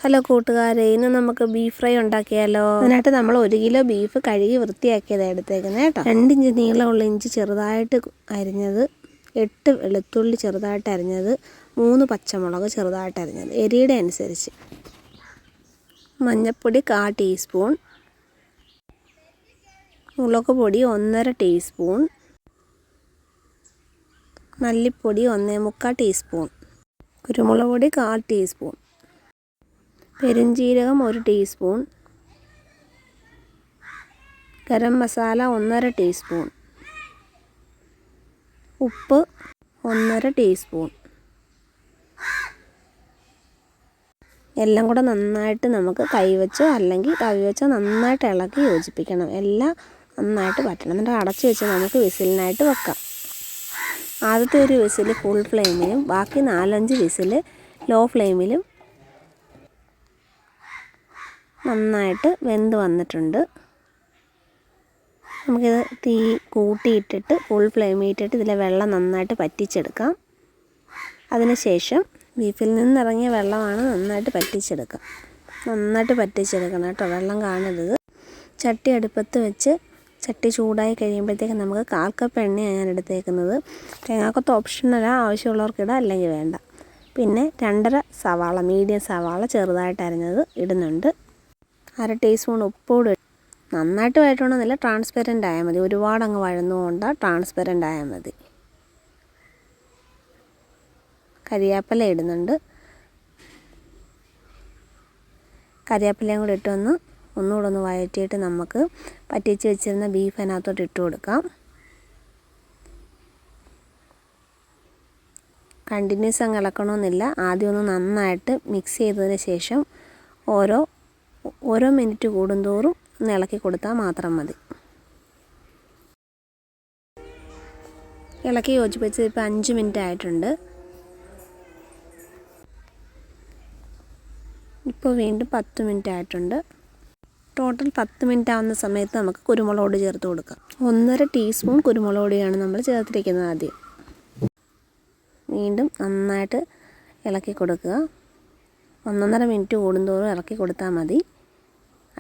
Hello കൂട്ടുകാരെ, ഇന്ന് നമുക്ക് ബീഫ് ഫ്രൈ ഉണ്ടാക്കിയാലോ. അതിനായിട്ട് നമ്മൾ 1 കിലോ ബീഫ് കഴുകി വൃത്തിയാക്കിയത് എടുത്തേക്കുന്നത് കേട്ടോ. 2 ഇഞ്ച് നീളമുള്ള ഇഞ്ചി ചെറുതായിട്ട് അരിഞ്ഞത്, 8 വെളുത്തുള്ളി ചെറുതായിട്ട് അരിഞ്ഞത്, 3 പച്ചമുളക് ചെറുതായിട്ട് അരിഞ്ഞത്, എരിയുടെ അനുസരിച്ച്. മഞ്ഞൾപ്പൊടി 1/4 ടീസ്പൂൺ, മുളക് പൊടി 1.5 ടീസ്പൂൺ, മല്ലിപ്പൊടി 1.25 ടീസ്പൂൺ, കുരുമുളക് പൊടി 1/4 ടീസ്പൂൺ, പെരുംജീരകം 1 ടീസ്പൂൺ, ഗരം മസാല 1.5 ടീസ്പൂൺ, ഉപ്പ് 1.5 ടീസ്പൂൺ. എല്ലാം കൂടെ നന്നായിട്ട് നമുക്ക് കൈവച്ചോ അല്ലെങ്കിൽ തവി വെച്ചോ നന്നായിട്ട് ഇളക്കി യോജിപ്പിക്കണം. എല്ലാം നന്നായിട്ട് പറ്റണം. എന്നിട്ട് അടച്ചു വെച്ച് നമുക്ക് വിസിലിനായിട്ട് വെക്കാം. ആദ്യത്തെ ഒരു വിസിൽ ഫുൾ ഫ്ലെയിമിലും ബാക്കി 4-5 വിസിൽ ലോ ഫ്ലെയിമിലും നന്നായിട്ട് വെന്ത് വന്നിട്ടുണ്ട്. നമുക്കിത് തീ കൂട്ടിയിട്ടിട്ട് ഫുൾ ഫ്ലെയിമിൽ ഇട്ടിട്ട് ഇതിലെ വെള്ളം നന്നായിട്ട് പറ്റിച്ചെടുക്കാം. അതിനുശേഷം ബീഫിൽ നിന്നിറങ്ങിയ വെള്ളമാണ് നന്നായിട്ട് പറ്റിച്ചെടുക്കാം. നന്നായിട്ട് പറ്റിച്ചെടുക്കണം കേട്ടോ, വെള്ളം കാണരുത്. ചട്ടി അടുപ്പത്ത് വെച്ച് ചട്ടി ചൂടായി കഴിയുമ്പോഴത്തേക്ക് നമുക്ക് 1/4 കപ്പ് എണ്ണയാണ് ഞാൻ എടുത്തേക്കുന്നത്. തേങ്ങാക്കൊത്ത് ഓപ്ഷണലാണ്, ആവശ്യമുള്ളവർക്കിടാം, അല്ലെങ്കിൽ വേണ്ട. പിന്നെ 2.5 സവാള, മീഡിയം സവാള ചെറുതായിട്ട് അരിഞ്ഞത് ഇടുന്നുണ്ട്. 1/2 ടീസ്പൂൺ ഉപ്പോട്. നന്നായിട്ട് വഴറ്റണമെന്നില്ല, ട്രാൻസ്പെറൻ്റ് ആയാൽ മതി. ഒരുപാട് അങ്ങ് വഴന്നുകൊണ്ട് ട്രാൻസ്പെറൻ്റ് ആയാൽ മതി. കരിയാപ്പില ഇടുന്നുണ്ട്. കരിയാപ്പിലയും കൂടി ഒന്നുകൂടെ ഒന്ന് വഴറ്റിയിട്ട് നമുക്ക് പറ്റിച്ച് വെച്ചിരുന്ന ബീഫ് അതിനകത്തോട്ട് ഇട്ട് കൊടുക്കാം. കണ്ടിന്യൂസ് അങ്ങ് ഇളക്കണമെന്നില്ല. ആദ്യം ഒന്ന് നന്നായിട്ട് മിക്സ് ചെയ്തതിന് ശേഷം ഓരോ മിനിറ്റ് കൂടുന്തോറും ഒന്ന് ഇളക്കി കൊടുത്താൽ മാത്രം മതി. ഇളക്കി യോജിപ്പിച്ച് ഇപ്പോൾ 5 മിനിറ്റ് ആയിട്ടുണ്ട്. ഇപ്പോൾ വീണ്ടും 10 മിനിറ്റ് ആയിട്ടുണ്ട്. ടോട്ടൽ 10 മിനിറ്റ് ആവുന്ന സമയത്ത് നമുക്ക് കുരുമുളക് പൊടി ചേർത്ത് കൊടുക്കാം. 1.5 ടീസ്പൂൺ കുരുമുളക് പൊടിയാണ് നമ്മൾ ചേർത്തിരിക്കുന്നത് ആദ്യം. വീണ്ടും നന്നായിട്ട് ഇളക്കി കൊടുക്കുക. 1.5 മിനിറ്റ് കൂടുന്തോറും ഇളക്കി കൊടുത്താൽ മതി.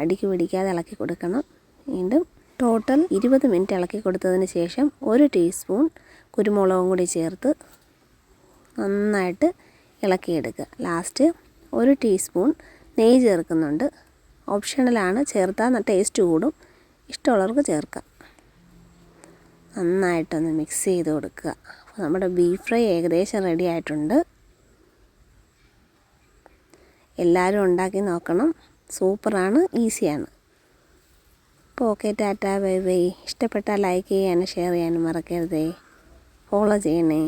അടിക്ക് പിടിക്കാതെ ഇളക്കി കൊടുക്കണം. വീണ്ടും ടോട്ടൽ 20 മിനിറ്റ് ഇളക്കി കൊടുത്തതിന് ശേഷം 1 ടീസ്പൂൺ കുരുമുളകും കൂടി ചേർത്ത് നന്നായിട്ട് ഇളക്കിയെടുക്കുക. ലാസ്റ്റ് 1 ടീസ്പൂൺ നെയ്യ് ചേർക്കുന്നുണ്ട്. ഓപ്ഷണലാണ്, ചേർത്താൽ ടേസ്റ്റ് കൂടും. ഇഷ്ടമുള്ളവർക്ക് ചേർക്കാം. നന്നായിട്ടൊന്ന് മിക്സ് ചെയ്ത് കൊടുക്കുക. അപ്പോൾ നമ്മുടെ ബീഫ് ഫ്രൈ ഏകദേശം റെഡി ആയിട്ടുണ്ട്. എല്ലാവരും ഉണ്ടാക്കി നോക്കണം. സൂപ്പറാണ്, ഈസിയാണ്. അപ്പോൾ ഓക്കെ, ടാറ്റാ, ബൈ ബൈ. ഇഷ്ടപ്പെട്ടാൽ ലൈക്ക് ചെയ്യാനും ഷെയർ ചെയ്യാനും മറക്കരുതേ. ഫോളോ ചെയ്യണേ.